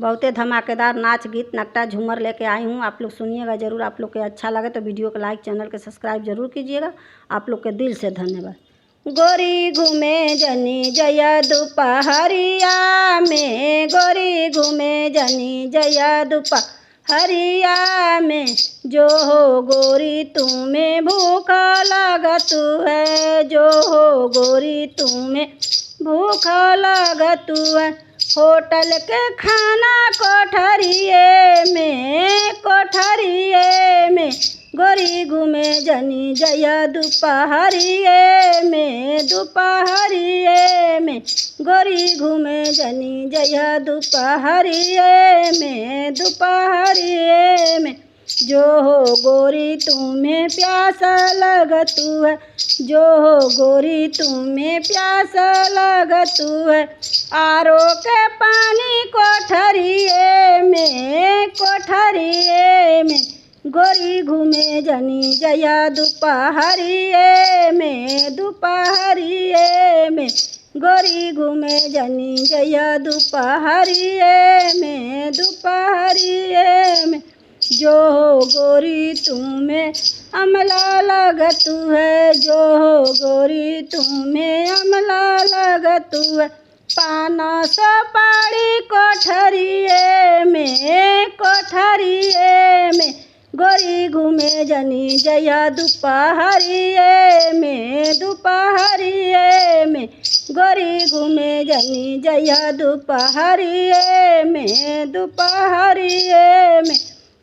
बहुते धमाकेदार नाच गीत नकटा झूमर लेके आई हूँ। आप लोग सुनिएगा ज़रूर। आप लोग के अच्छा लगे तो वीडियो को लाइक, चैनल के सब्सक्राइब जरूर कीजिएगा। आप लोग के दिल से धन्यवाद। गोरी घूमे जनी जया दोपहरिया में, गोरी घूमे जनी जया दोपहरिया में, जो हो गोरी तुम्हें भूख लगत है, जो हो गोरी तुम्हें भूख लगत है। होटल के खाना कोठरिए में, गोरी घूमे जनी जया दोपहरिए में, दोपहरिए में, गोरी घूमे जनी जया दोपहरिए में, दोपहरिए में, जो हो गोरी तुम्हें प्यास लगत है, जो हो गोरी तुम्हें प्यास लगत है। आरो के पानी कोठरिए में, गोरी घूमे जनी जया दोपहरिए में, दोपहरिए में, गोरी घूमे जनी जया दोपहरिए में, दोपहरिए में, जो हो गोरी तुम्हें अमला लगत है, जो हो गोरी तुम्हें अमला लगत है। पाना सुपारी कोठरिए में, गोरी घूमे जनी जया दोपहरिए में, दोपहरिए में, गोरी घूमे जनी जया दोपहरिए में, दोपहरिए में,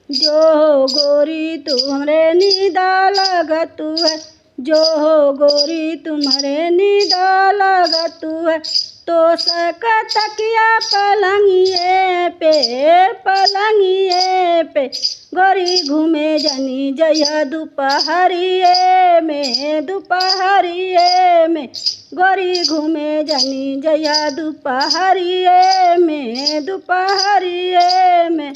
जो हो गोरी तुम्हारे नीदा लगत है, जो हो गोरी तुम्हारे नीदा लगत है। तो सक तकिया पलंगिए पे, गोरी घूमे जनी जया दोपहरिए में, दोपहरिए में, गोरी घूमे जनी जया दोपहरिए में, दोपहरिए में।